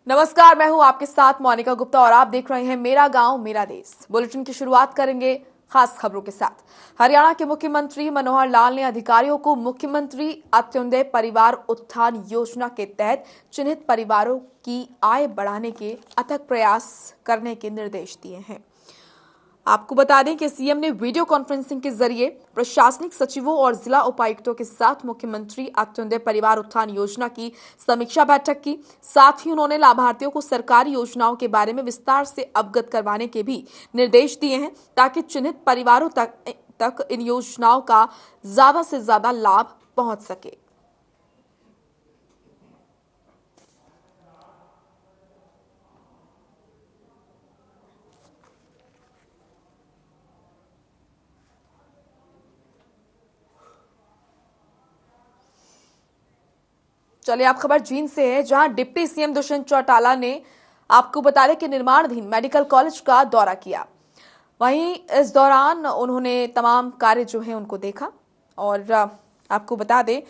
नमस्कार, मैं हूं आपके साथ मोनिका गुप्ता और आप देख रहे हैं मेरा गांव मेरा देश। बुलेटिन की शुरुआत करेंगे खास खबरों के साथ। हरियाणा के मुख्यमंत्री मनोहर लाल ने अधिकारियों को मुख्यमंत्री अंत्योदय परिवार उत्थान योजना के तहत चिन्हित परिवारों की आय बढ़ाने के अथक प्रयास करने के निर्देश दिए हैं। आपको बता दें कि सीएम ने वीडियो कॉन्फ्रेंसिंग के जरिए प्रशासनिक सचिवों और जिला उपायुक्तों के साथ मुख्यमंत्री अंत्योदय परिवार उत्थान योजना की समीक्षा बैठक की। साथ ही उन्होंने लाभार्थियों को सरकारी योजनाओं के बारे में विस्तार से अवगत करवाने के भी निर्देश दिए हैं, ताकि चिन्हित परिवारों तक इन योजनाओं का ज्यादा से ज्यादा लाभ पहुंच सके। चलिए, आप खबर जींद से है, जहां डिप्टी सीएम दुष्यंत चौटाला ने आपको बता दें कि निर्माणाधीन मेडिकल कॉलेज का दौरा किया। वहीं इस दौरान उन्होंने तमाम कार्य जो है उनको देखा और आपको बता दें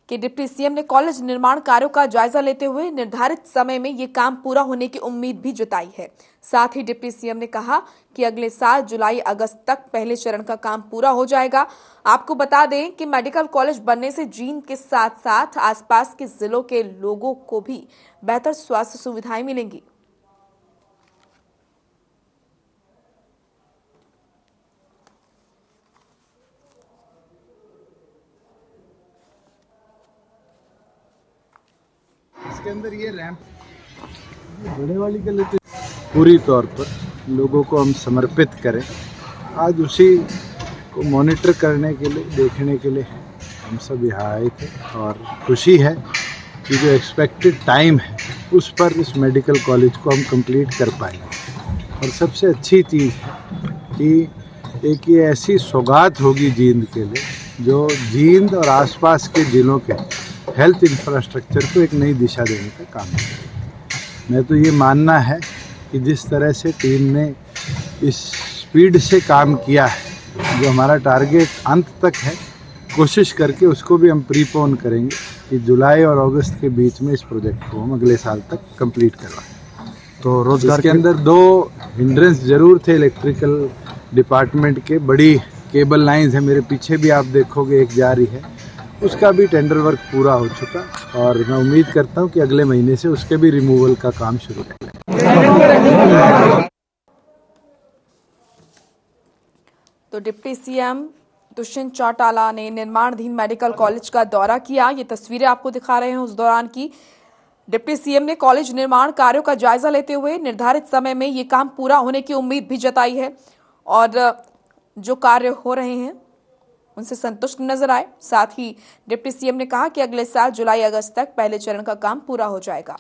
कि डिप्टी सीएम ने कॉलेज निर्माण कार्यों का जायजा लेते हुए निर्धारित समय में ये काम पूरा होने की उम्मीद भी जताई है। साथ ही डिप्टी सीएम ने कहा कि अगले साल जुलाई अगस्त तक पहले चरण का काम पूरा हो जाएगा। आपको बता दें कि मेडिकल कॉलेज बनने से जींद के साथ साथ आसपास के जिलों के लोगों को भी बेहतर स्वास्थ्य सुविधाएं मिलेंगी। इसके अंदर ये रैंप बड़े वाली के लिए पूरी तौर पर लोगों को हम समर्पित करें। आज उसी को मॉनिटर करने के लिए, देखने के लिए हम सब यहाँ आए थे और खुशी है कि जो एक्सपेक्टेड टाइम है उस पर इस मेडिकल कॉलेज को हम कंप्लीट कर पाएंगे। और सबसे अच्छी चीज़ है कि एक ये ऐसी सौगात होगी जींद के लिए जो जींद और आसपास के ज़िलों के हेल्थ इंफ्रास्ट्रक्चर को एक नई दिशा देने का काम है। मैं तो ये मानना है कि जिस तरह से टीम ने इस स्पीड से काम किया है, जो हमारा टारगेट अंत तक है, कोशिश करके उसको भी हम प्रीपोन करेंगे कि जुलाई और अगस्त के बीच में इस प्रोजेक्ट को हम अगले साल तक कंप्लीट करवाएं। तो रोजगार के अंदर दो हिंड्रेंस जरूर थे इलेक्ट्रिकल डिपार्टमेंट के। बड़ी केबल लाइंस है, मेरे पीछे भी आप देखोगे एक जा रही है, उसका भी टेंडर वर्क पूरा हो चुका और मैं उम्मीद करता हूं कि अगले महीने से उसके भी रिमूवल का काम शुरू करेंगे। तो डिप्टी सीएम दुष्यंत चौटाला ने निर्माणाधीन मेडिकल कॉलेज का दौरा किया। ये तस्वीरें आपको दिखा रहे हैं उस दौरान की। डिप्टी सीएम ने कॉलेज निर्माण कार्यों का जायजा लेते हुए निर्धारित समय में ये काम पूरा होने की उम्मीद भी जताई है और जो कार्य हो रहे हैं उनसे संतुष्ट नजर आए। साथ ही डिप्टी सीएम ने कहा कि अगले साल जुलाई अगस्त तक पहले चरण का काम पूरा हो जाएगा।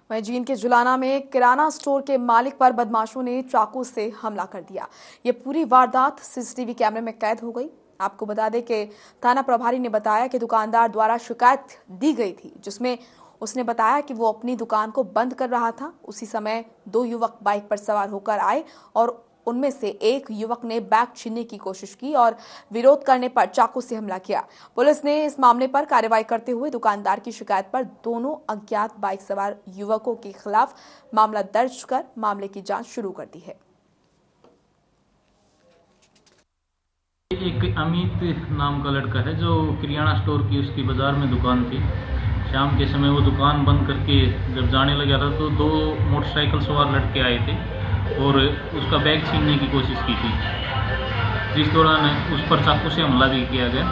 वहीं जींद के जुलाना में किराना स्टोर के मालिक पर बदमाशों ने चाकू से हमला कर दिया। ये पूरी वारदात सीसीटीवी कैमरे में कैद हो गई। आपको बता दें कि थाना प्रभारी ने बताया कि दुकानदार द्वारा शिकायत दी गई थी, जिसमें उसने बताया कि वो अपनी दुकान को बंद कर रहा था। उसी समय दो युवक बाइक पर सवार होकर आए और उनमें से एक युवक ने बैग छीनने की कोशिश की और विरोध करने पर चाकू से हमला किया। पुलिस ने इस मामले पर कार्रवाई करते हुए दुकानदार की शिकायत पर दोनों अज्ञात बाइक सवार युवकों के खिलाफ मामला दर्ज कर मामले की जांच शुरू कर दी है। एक अमित नाम का लड़का है जो किराना स्टोर की उसकी बाजार में दुकान थी। शाम के समय वो दुकान बंद करके जब जाने लगा था तो दो मोटरसाइकिल सवार लड़के आए थे और उसका बैग छीनने की कोशिश की थी, जिस दौरान उस पर चाकू से हमला भी किया गया।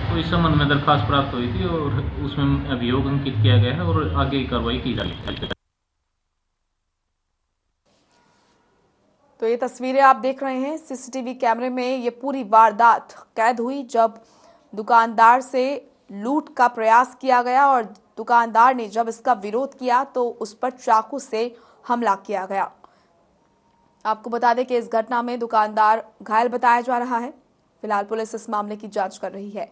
तो इस संबंध में दरखास्त प्राप्त हुई थी और उसमें अभियोग अंकित किया गया है और आगे की कार्रवाई की जा रही है। तो ये तस्वीरें आप देख रहे हैं सीसीटीवी कैमरे में। ये पूरी वारदात कैद हुई जब दुकानदार से लूट का प्रयास किया गया और दुकानदार ने जब इसका विरोध किया तो उस पर चाकू से हमला किया गया। आपको बता दें कि इस घटना में दुकानदार घायल बताया जा रहा है। फिलहाल पुलिस इस मामले की जांच कर रही है।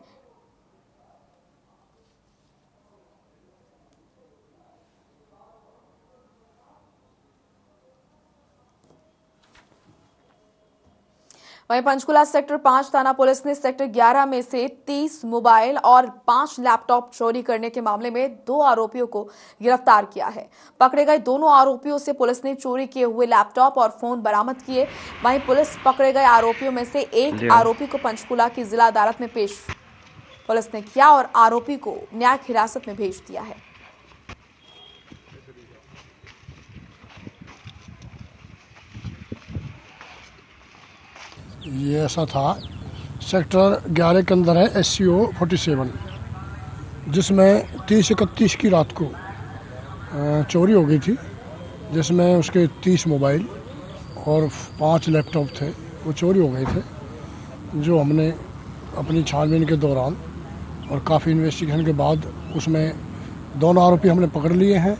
वहीं पंचकुला सेक्टर 5 थाना पुलिस ने सेक्टर 11 में से 30 मोबाइल और 5 लैपटॉप चोरी करने के मामले में 2 आरोपियों को गिरफ्तार किया है। पकड़े गए दोनों आरोपियों से पुलिस ने चोरी किए हुए लैपटॉप और फोन बरामद किए। वहीं पुलिस पकड़े गए आरोपियों में से एक आरोपी को पंचकुला की जिला अदालत में पेश पुलिस ने किया और आरोपी को न्यायिक हिरासत में भेज दिया है। ये ऐसा था, सेक्टर 11 के अंदर है SCO 47, जिसमें 30-31 की रात को चोरी हो गई थी, जिसमें उसके 30 मोबाइल और 5 लैपटॉप थे, वो चोरी हो गए थे। जो हमने अपनी छानबीन के दौरान और काफ़ी इन्वेस्टिगेशन के बाद उसमें दोनों आरोपी हमने पकड़ लिए हैं।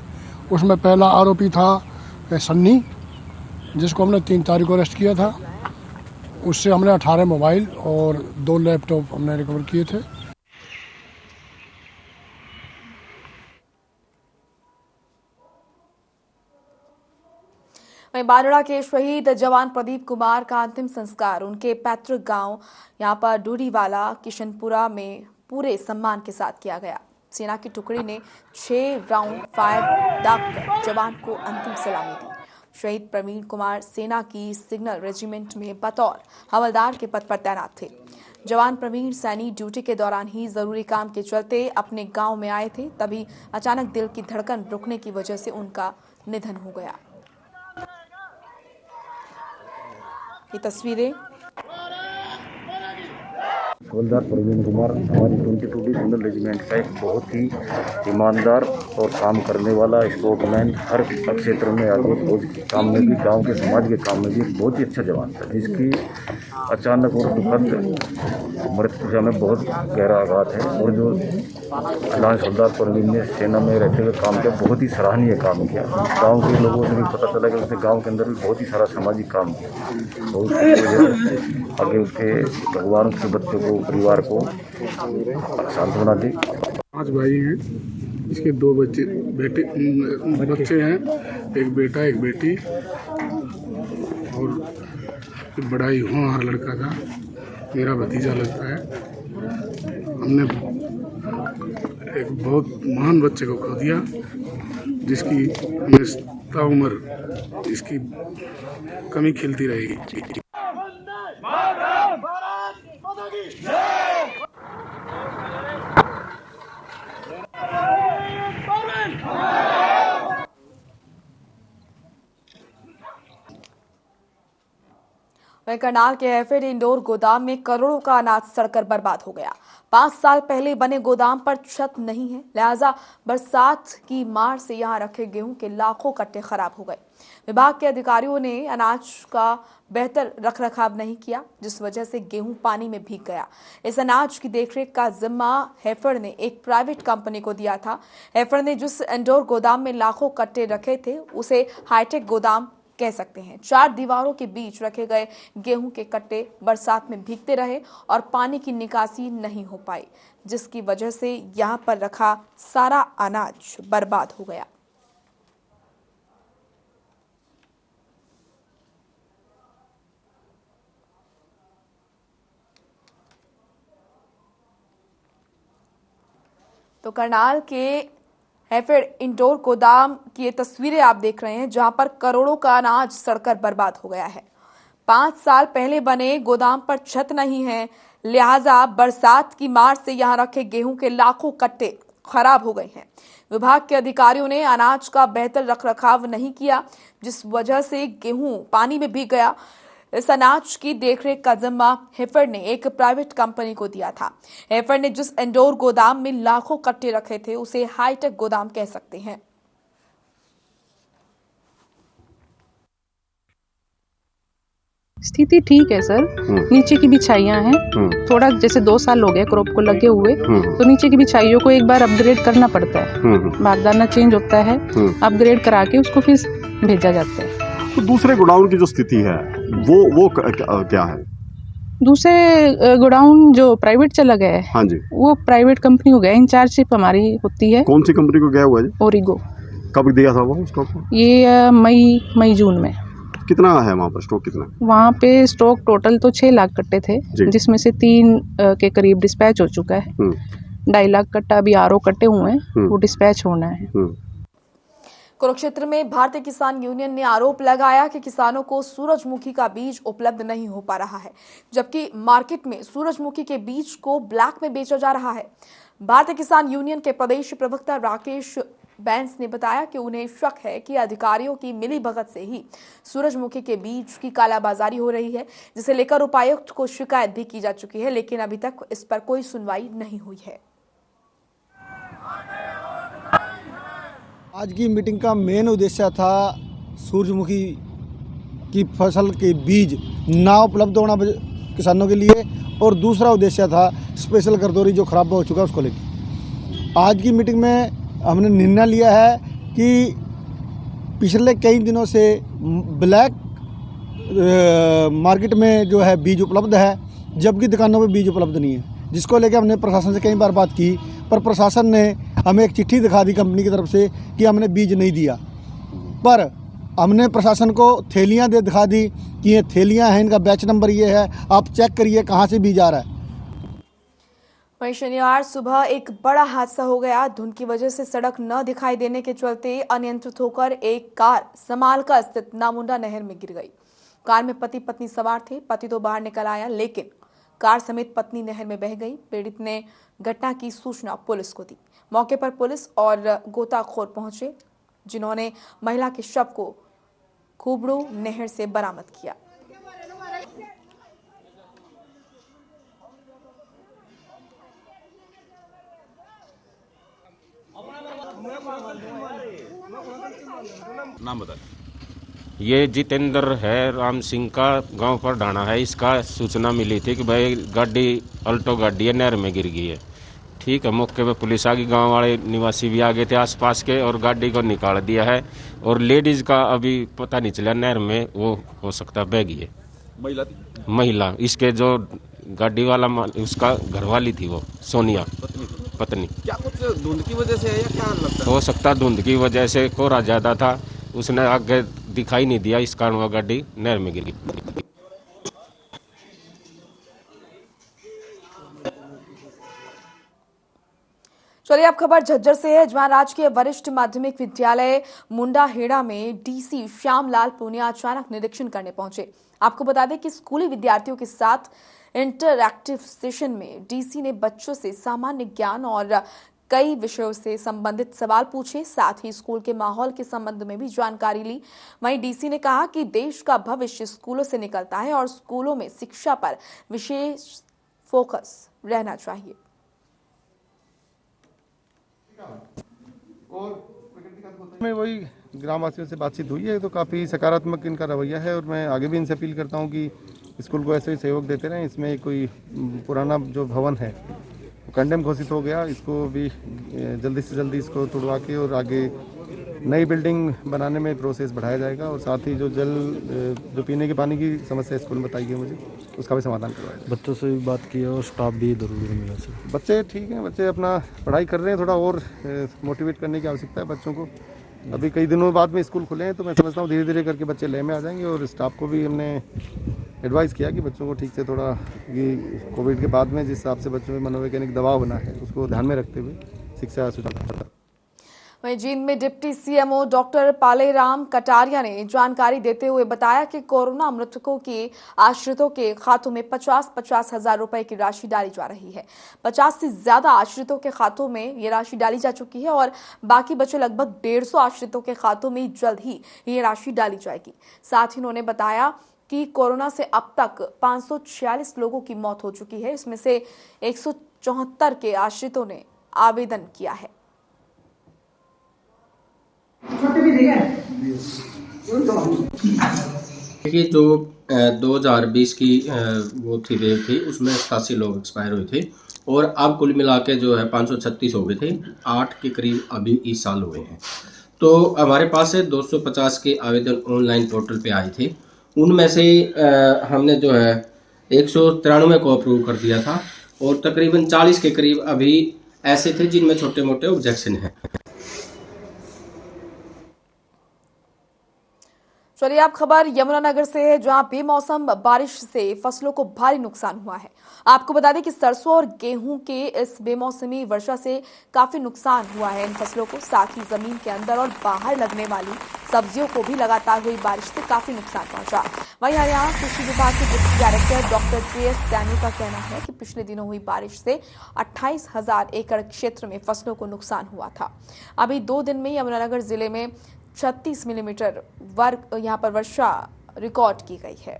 उसमें पहला आरोपी था सन्नी, जिसको हमने 3 तारीख को अरेस्ट किया था। उससे हमने 18 मोबाइल और 2 लैपटॉप हमने रिकवर किए थे। वहीं बारड़ा के शहीद जवान प्रदीप कुमार का अंतिम संस्कार उनके पैतृक गांव यहां पर डूरीवाला किशनपुरा में पूरे सम्मान के साथ किया गया। सेना की टुकड़ी ने 6 राउंड फायर दागकर जवान को अंतिम सलामी दी। शहीद प्रवीण कुमार सेना की सिग्नल रेजिमेंट में बतौर हवलदार के पद पर तैनात थे। जवान प्रवीण सैनी ड्यूटी के दौरान ही जरूरी काम के चलते अपने गांव में आए थे, तभी अचानक दिल की धड़कन रुकने की वजह से उनका निधन हो गया। ये तस्वीरें हवलदार प्रवीण कुमार हमारी 22 सिग्नल रेजिमेंट का एक बहुत ही ईमानदार और काम करने वाला स्पोर्टमैन, हर क्षेत्र में आगे फौज के काम में भी, गांव के समाज के काम में भी एक बहुत ही अच्छा जवान था, जिसकी अचानक और दुखद मृत्यु हमें बहुत गहरा आघात है। और जो लांस हवलदार प्रवीण ने सेना में रहते हुए काम किया, बहुत ही सराहनीय काम किया। गाँव के लोगों से भी पता चला कि उसने गाँव के अंदर भी बहुत ही सारा सामाजिक काम किया। तो आगे उसके भगवान उसके बच्चों को, परिवार को सांत्वना दी। 5 भाई हैं, इसके 2 बच्चे हैं, एक बेटा एक बेटी, और बड़ा ही होनहार लड़का था, मेरा भतीजा लगता है। हमने एक बहुत महान बच्चे को खो दिया, जिसकी ताउम्र इसकी कमी खिलती रहेगी। वहीं करनाल के एफएड इंडोर गोदाम में करोड़ों का अनाज सड़कर बर्बाद हो गया। 5 साल पहले बने गोदाम पर छत नहीं है, लिहाजा बरसात की मार से यहां रखे गेहूं के लाखों कट्टे खराब हो गए। विभाग के अधिकारियों ने अनाज का बेहतर रखरखाव नहीं किया, जिस वजह से गेहूं पानी में भीग गया। इस अनाज की देखरेख का जिम्मा हैफेड ने एक प्राइवेट कंपनी को दिया था। हैफेड ने जिस इंडोर गोदाम में लाखों कट्टे रखे थे, उसे हाईटेक गोदाम कह सकते हैं। 4 दीवारों के बीच रखे गए गेहूं के कट्टे बरसात में भीगते रहे और पानी की निकासी नहीं हो पाई, जिसकी वजह से यहां पर रखा सारा अनाज बर्बाद हो गया। तो करनाल के हैफेड इंडोर गोदाम की ये तस्वीरें आप देख रहे हैं, जहां पर करोड़ों का अनाज सड़कर बर्बाद हो गया है। 5 साल पहले बने गोदाम पर छत नहीं है, लिहाजा बरसात की मार से यहां रखे गेहूं के लाखों कट्टे खराब हो गए हैं। विभाग के अधिकारियों ने अनाज का बेहतर रखरखाव नहीं किया, जिस वजह से गेहूं पानी में भीग गया। इस अनाज की देखरेख का जिम्मा हैफेड ने एक प्राइवेट कंपनी को दिया था। हैफेड ने जिस इंडोर गोदाम में लाखों कट्टे रखे थे, उसे हाईटेक गोदाम कह सकते हैं। स्थिति ठीक है सर, नीचे की भी छाइयाँ हैं, थोड़ा जैसे 2 साल हो गए क्रॉप को लगे हुए, तो नीचे की भी छाइयों को एक बार अपग्रेड करना पड़ता है। बागदाना चेंज होता है, अपग्रेड करा के उसको फिर भेजा जाता है। तो दूसरे गोडाउन की जो स्थिति है वो क्या है? दूसरे गोडाउन जो प्राइवेट चला गया है, हाँ जी, वो प्राइवेट कंपनी हो गया, इंचार्जशिप हमारी होती है। कौन सी कंपनी को गया हुआ है? ओरिगो। कब दिया था वो स्टॉक? ये मई जून में। कितना है वहाँ पर स्टॉक कितना? वहाँ पे स्टॉक टोटल तो 6 लाख कट्टे थे, जी। जिसमें से 3 के करीब डिस्पैच हो चुका है। 2.5 लाख कट्टा अभी आरओ कट्टे हुए हैं, वो डिस्पैच होना है। कुरुक्षेत्र में भारतीय किसान यूनियन ने आरोप लगाया कि किसानों को सूरजमुखी का बीज उपलब्ध नहीं हो पा रहा है, जबकि मार्केट में सूरजमुखी के बीज को ब्लैक में बेचा जा रहा है। भारतीय किसान यूनियन के प्रदेश प्रवक्ता राकेश बैंस ने बताया कि उन्हें शक है कि अधिकारियों की मिलीभगत से ही सूरजमुखी के बीज की कालाबाजारी हो रही है, जिसे लेकर उपायुक्त को शिकायत भी की जा चुकी है, लेकिन अभी तक इस पर कोई सुनवाई नहीं हुई है। आज की मीटिंग का मेन उद्देश्य था सूरजमुखी की फसल के बीज ना उपलब्ध होना किसानों के लिए, और दूसरा उद्देश्य था स्पेशल गरदौरी जो खराब हो चुका है उसको लेकर। आज की मीटिंग में हमने निर्णय लिया है कि पिछले कई दिनों से ब्लैक मार्केट में जो है बीज उपलब्ध है, जबकि दुकानों में बीज उपलब्ध नहीं है, जिसको लेकर हमने प्रशासन से कई बार बात की, पर प्रशासन ने हमें एक चिट्ठी दिखा दी कंपनी की तरफ से कि हमने बीज नहीं दिया। पर हमने प्रशासन को थैलियां दिखा दी कि ये थैलियां हैं, इनका बैच नंबर ये है, आप चेक करिए कहाँ से बीज आ रहा है। वहीं शनिवार सुबह एक बड़ा हादसा हो गया। धुंध की वजह से सड़क न दिखाई देने के चलते अनियंत्रित होकर एक कार समालका स्थित नामुंडा नहर में गिर गई। कार में पति पत्नी सवार थे। पति तो बाहर निकल आया, लेकिन कार समेत पत्नी नहर में बह गई। पीड़ित ने घटना की सूचना पुलिस को दी। मौके पर पुलिस और गोताखोर पहुंचे, जिन्होंने महिला के शव को खूबड़ू नहर से बरामद किया। नाम बता। ये जितेंद्र है, राम सिंह का गांव पर ढाना है। इसका सूचना मिली थी कि भाई गाड़ी अल्टो गाड़ी है, नहर में गिर गई है। ठीक है, मौके पे पुलिस आ गई, गांव वाले निवासी भी आ गए थे आसपास के, और गाड़ी को निकाल दिया है। और लेडीज का अभी पता नहीं चला, नहर में वो हो सकता बह गई है। महिला इसके जो गाड़ी वाला उसका घरवाली थी, वो सोनिया पत्नी। क्या कुछ धुंध की वजह से है या क्या लगता है? हो सकता धुंध की वजह से, कोहरा ज्यादा था, उसने आगे दिखाई नहीं दिया, इस कारण वो गाड़ी नहर में गिर गई। चलिए अब खबर झज्जर से है, जहां राजकीय वरिष्ठ माध्यमिक विद्यालय मुंडाहेड़ा में डीसी श्यामलाल पूनिया अचानक निरीक्षण करने पहुंचे। आपको बता दें कि स्कूली विद्यार्थियों के साथ इंटरैक्टिव सेशन में डीसी ने बच्चों से सामान्य ज्ञान और कई विषयों से संबंधित सवाल पूछे, साथ ही स्कूल के माहौल के संबंध में भी जानकारी ली। वहीं डीसी ने कहा कि देश का भविष्य स्कूलों से निकलता है और स्कूलों में शिक्षा पर विशेष फोकस रहना चाहिए। में वही ग्रामवासियों से बातचीत हुई है, तो काफ़ी सकारात्मक इनका रवैया है, और मैं आगे भी इनसे अपील करता हूं कि स्कूल को ऐसे ही सहयोग देते रहें। इसमें कोई पुराना जो भवन है वो कंडेम घोषित हो गया, इसको भी जल्दी से जल्दी इसको तुड़वा के और आगे नई बिल्डिंग बनाने में प्रोसेस बढ़ाया जाएगा। और साथ ही जो पीने के पानी की समस्या स्कूल में बताई गई मुझे, उसका भी समाधान करवाया। बच्चों से भी बात की है और स्टाफ भी इधर उधर मिला से। बच्चे ठीक हैं, बच्चे अपना पढ़ाई कर रहे हैं, थोड़ा और मोटिवेट करने की आवश्यकता है बच्चों को। अभी कई दिनों बाद में स्कूल खुले हैं, तो मैं समझता हूँ धीरे धीरे करके बच्चे लय में आ जाएंगे। और स्टाफ को भी हमने एडवाइस किया कि बच्चों को ठीक से थोड़ा, कोविड के बाद में जिस हिसाब से बच्चों में मनोवैज्ञानिक दबाव बना है, उसको ध्यान में रखते हुए शिक्षा सुचारू। वहीं जींद में deputy CMO doctor Paleram Kataria ने जानकारी देते हुए बताया कि कोरोना मृतकों के आश्रितों के खातों में 50-50 हजार रुपए की राशि डाली जा रही है। 50 से ज्यादा आश्रितों के खातों में ये राशि डाली जा चुकी है और बाकी बचे लगभग 150 आश्रितों के खातों में जल्द ही ये राशि डाली जाएगी। साथ ही उन्होंने बताया कि कोरोना से अब तक 546 लोगों की मौत हो चुकी है। इसमें से 174 के आश्रितों ने आवेदन किया है। देखिए, जो 2020 की वो थी वेव थी, उसमें 87 लोग एक्सपायर हुए थे और अब कुल मिला के जो है 536 हो गए थे। 8 के करीब अभी इस साल हुए हैं। तो हमारे पास से 250 के आवेदन ऑनलाइन पोर्टल पे आए थे। उनमें से हमने जो है 193 को अप्रूव कर दिया था और तकरीबन 40 के करीब अभी ऐसे थे जिनमें छोटे मोटे ऑब्जेक्शन हैं। चलिए आप खबर यमुनानगर से है, जहां बेमौसम बारिश से फसलों को भारी नुकसान हुआ है। आपको बता दें कि सरसों और गेहूं के इस बेमौसमी वर्षा से काफी नुकसान हुआ है इन फसलों को। साथ ही जमीन के अंदर और बाहर लगने वाली सब्जियों को भी लगातार हुई बारिश से काफी नुकसान पहुंचा। वहीं हरियाणा कृषि विभाग के deputy director doctor JS Saini का कहना है कि पिछले दिनों हुई बारिश से 28,000 एकड़ क्षेत्र में फसलों को नुकसान हुआ था। अभी 2 दिन में यमुनानगर जिले में 36 मिलीमीटर वर्ग यहां पर वर्षा रिकॉर्ड की गई है।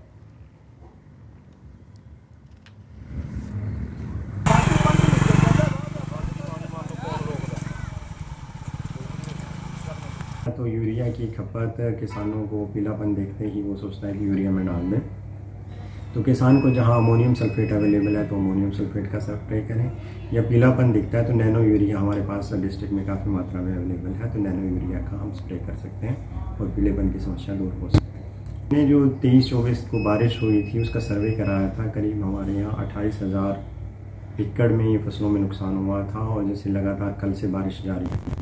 तो यूरिया की खपत किसानों को पीलापन देखते ही वो सोचता है कि यूरिया में डाल दें। तो किसान को जहां अमोनियम सल्फेट अवेलेबल है तो अमोनियम सल्फेट का स्प्रे करें, या पीलापन दिखता है तो नैनो यूरिया हमारे पास डिस्ट्रिक्ट में काफ़ी मात्रा में अवेलेबल है, तो नैनो यूरिया का हम स्प्रे कर सकते हैं और पीलेपन की समस्या दूर हो सकती है। हमने जो 23-24 को बारिश हुई थी उसका सर्वे कराया था। करीब हमारे यहाँ 28,000 एकड़ में ये फसलों में नुकसान हुआ था और जैसे लगातार कल से बारिश जारी है।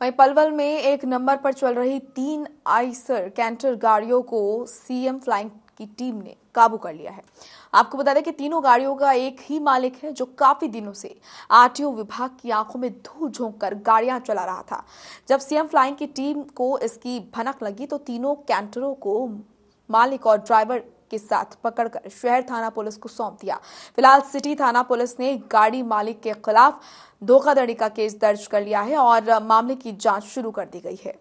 वहीं पलवल में एक नंबर पर चल रही 3 आइसर कैंटर गाड़ियों को CM फ्लाइंग की टीम ने काबू कर लिया है। आपको बता दें कि तीनों गाड़ियों का एक ही मालिक है, जो काफी दिनों से RTO विभाग की आंखों में धूल झोंक कर गाड़ियां चला रहा था। जब CM फ्लाइंग की टीम को इसकी भनक लगी तो तीनों कैंटरों को मालिक और ड्राइवर के साथ पकड़कर शहर थाना पुलिस को सौंप दिया। फिलहाल सिटी थाना पुलिस ने गाड़ी मालिक के खिलाफ धोखाधड़ी का केस दर्ज कर लिया है और मामले की जांच शुरू कर दी गई है।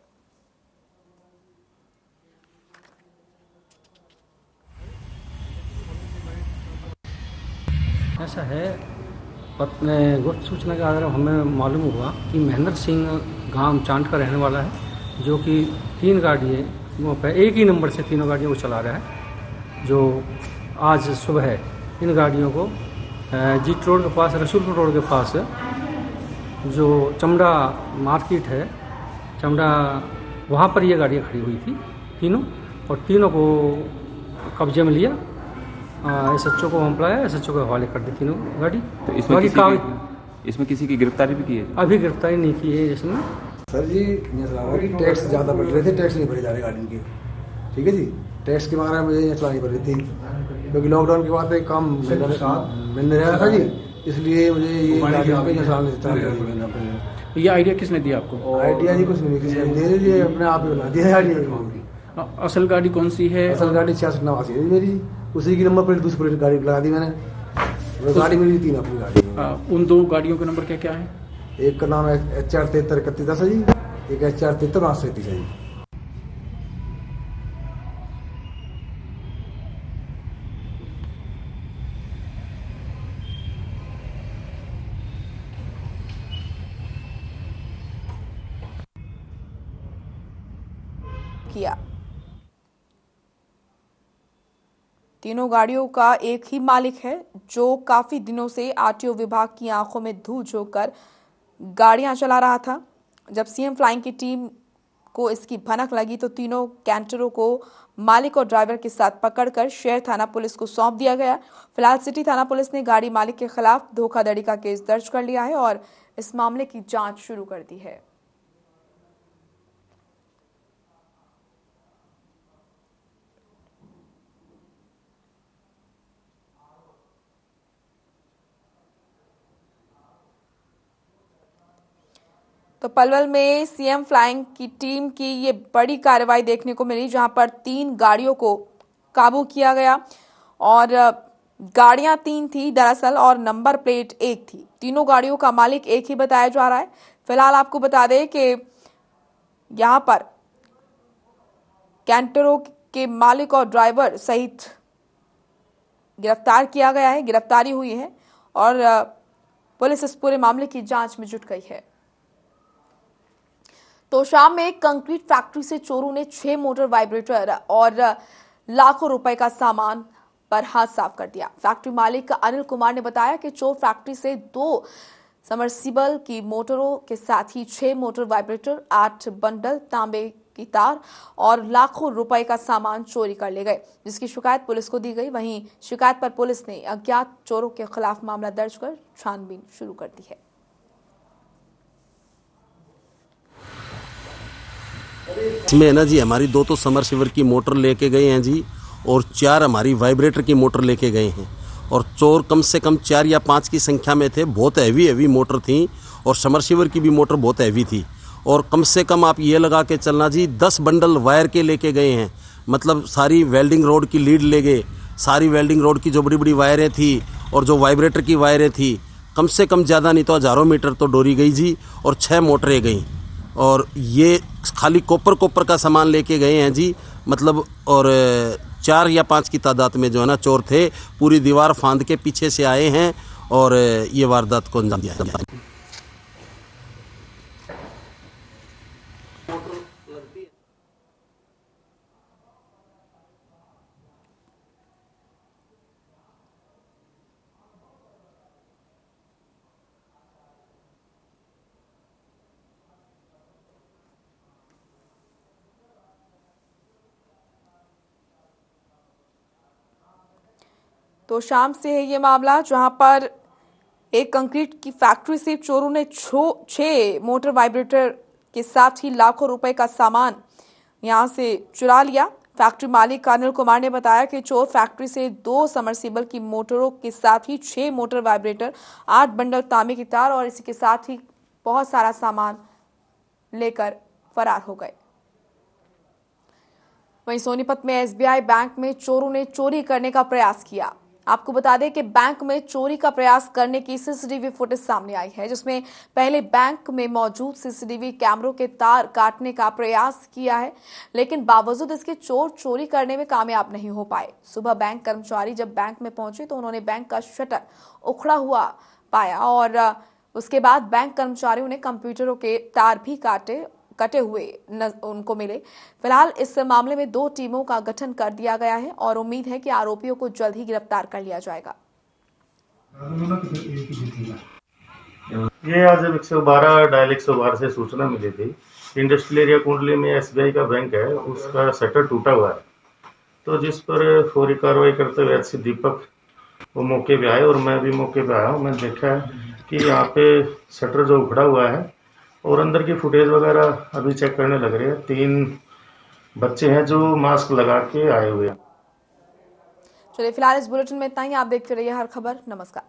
ऐसा है, गुप्त सूचना के आधार पर हमें मालूम हुआ कि महेंद्र सिंह गांव चांट का रहने वाला है, जो कि 3 गाड़ियों पर एक ही नंबर से तीनों गाड़ियों को चला रहा है। जो आज सुबह इन गाड़ियों को जीट रोड के पास, रसूलपुर रोड के पास जो चमड़ा मार्केट है, चमड़ा, वहाँ पर ये गाड़ियाँ खड़ी हुई थी तीनों, और तीनों को कब्जे में लिया। SHO को हम बुलाया, SHO के हवाले कर दी तीनों गाड़ी। तो इसमें किसी की गिरफ्तारी भी की है? अभी गिरफ्तारी नहीं की है इसमें। सर जी, टैक्स ज़्यादा बढ़ रहे थे, टैक्स नहीं भरे जा रहे गाड़ी के, ठीक है जी। टैक्स के मामले में मुझे ये चलानी पड़ रही थी, क्योंकि लॉकडाउन के बाद काम मिलने रहा था जी, इसलिए मुझे ये आइडिया किसने दिया आपको? आइडिया जी कुछ नहीं, किसी ने दे दीजिए, अपने आप ही बना दिया आइडिया। असल गाड़ी कौन सी है? असल गाड़ी 6689 है मेरी, उसी की नंबर प्लेट दूसरी गाड़ी लगा दी मैंने। गाड़ी मेरी 3 अपनी गाड़ी। उन 2 गाड़ियों के नंबर क्या क्या है? एक का नाम है HR 7331 है जी, एक HR 73 है जी। किया। तीनों गाड़ियों का एक ही मालिक है, जो काफी दिनों से RTO विभाग की आंखों में धूल झोंक कर गाड़ियां चला रहा था। जब CM फ्लाइंग की टीम को इसकी भनक लगी तो तीनों कैंटरों को मालिक और ड्राइवर के साथ पकड़कर शहर थाना पुलिस को सौंप दिया गया। फिलहाल सिटी थाना पुलिस ने गाड़ी मालिक के खिलाफ धोखाधड़ी का केस दर्ज कर लिया है और इस मामले की जांच शुरू कर दी है। तो पलवल में CM फ्लाइंग की टीम की ये बड़ी कार्रवाई देखने को मिली, जहां पर 3 गाड़ियों को काबू किया गया और गाड़ियां 3 थी दरअसल और नंबर प्लेट 1 थी। तीनों गाड़ियों का मालिक एक ही बताया जा रहा है। फिलहाल आपको बता दें कि यहां पर कैंटरों के मालिक और ड्राइवर सहित गिरफ्तार किया गया है, गिरफ्तारी हुई है और पुलिस इस पूरे मामले की जांच में जुट गई है। तो शाम में कंक्रीट फैक्ट्री से चोरों ने 6 मोटर वाइब्रेटर और लाखों रुपए का सामान पर हाथ साफ कर दिया। फैक्ट्री मालिक अनिल कुमार ने बताया कि चोर फैक्ट्री से 2 समर्सिबल की मोटरों के साथ ही 6 मोटर वाइब्रेटर, 8 बंडल तांबे की तार और लाखों रुपए का सामान चोरी कर ले गए, जिसकी शिकायत पुलिस को दी गई। वहीं शिकायत पर पुलिस ने अज्ञात चोरों के खिलाफ मामला दर्ज कर छानबीन शुरू कर दी है। इसमें है ना जी, हमारी 2 तो समरसीवर की मोटर लेके गए हैं जी, और 4 हमारी वाइब्रेटर की मोटर लेके गए हैं। और चोर कम से कम 4 या 5 की संख्या में थे। बहुत हैवी मोटर थी, और समरसीवर की भी मोटर बहुत हैवी थी। और कम से कम आप ये लगा के चलना जी, 10 बंडल वायर के लेके गए हैं। मतलब सारी वेल्डिंग रोड की लीड ले गए, सारी वेल्डिंग रोड की जो बड़ी बड़ी वायरें थी और जो वाइब्रेटर की वायरें थी, कम से कम ज़्यादा नहीं तो हज़ारों मीटर तो डोरी गई जी, और 6 मोटरें गई। और ये खाली कॉपर का सामान लेके गए हैं जी। मतलब और 4 या 5 की तादाद में जो है ना चोर थे, पूरी दीवार फांद के पीछे से आए हैं और ये वारदात को अंजाम दिया है। तो शाम से है ये मामला, जहां पर एक कंक्रीट की फैक्ट्री से चोरों ने 6 मोटर वाइब्रेटर के साथ ही लाखों रुपए का सामान यहां से चुरा लिया। फैक्ट्री मालिक अनिल कुमार ने बताया कि चोर फैक्ट्री से 2 समरसीबल की मोटरों के साथ ही 6 मोटर वाइब्रेटर, 8 बंडल तांबे की तार और इसी के साथ ही बहुत सारा सामान लेकर फरार हो गए। वहीं सोनीपत में एसबीआई बैंक में चोरों ने चोरी करने का प्रयास किया। आपको बता दें कि बैंक में चोरी का प्रयास करने की सीसीटीवी फुटेज सामने आई है, जिसमें पहले बैंक में मौजूद सीसीटीवी कैमरों के तार काटने का प्रयास किया है, लेकिन बावजूद इसके चोर चोरी करने में कामयाब नहीं हो पाए। सुबह बैंक कर्मचारी जब बैंक में पहुंचे तो उन्होंने बैंक का शटर उखड़ा हुआ पाया और उसके बाद बैंक कर्मचारियों ने कंप्यूटरों के तार भी कटे हुए उनको मिले। फिलहाल इस मामले में 2 टीमों का गठन कर दिया गया है और उम्मीद है कि आरोपियों को जल्द ही गिरफ्तार कर लिया जाएगा। ये आज 112 डायल 112 से सूचना मिली थी। इंडस्ट्रियल एरिया कुंडली में एसबीआई का बैंक है, उसका शटर टूटा हुआ है। तो जिस पर फौरी कार्रवाई करते हुए एससी दीपक वो मौके पे आए और मैं भी मौके पे आया हूँ। मैं देखा कि यहाँ पे शटर जो उखड़ा हुआ है और अंदर की फुटेज वगैरह अभी चेक करने लग रहे हैं। 3 बच्चे हैं जो मास्क लगा के आए हुए हैं। चलिए फिलहाल इस बुलेटिन में इतना ही। आप देखते रहिए हर खबर। नमस्कार।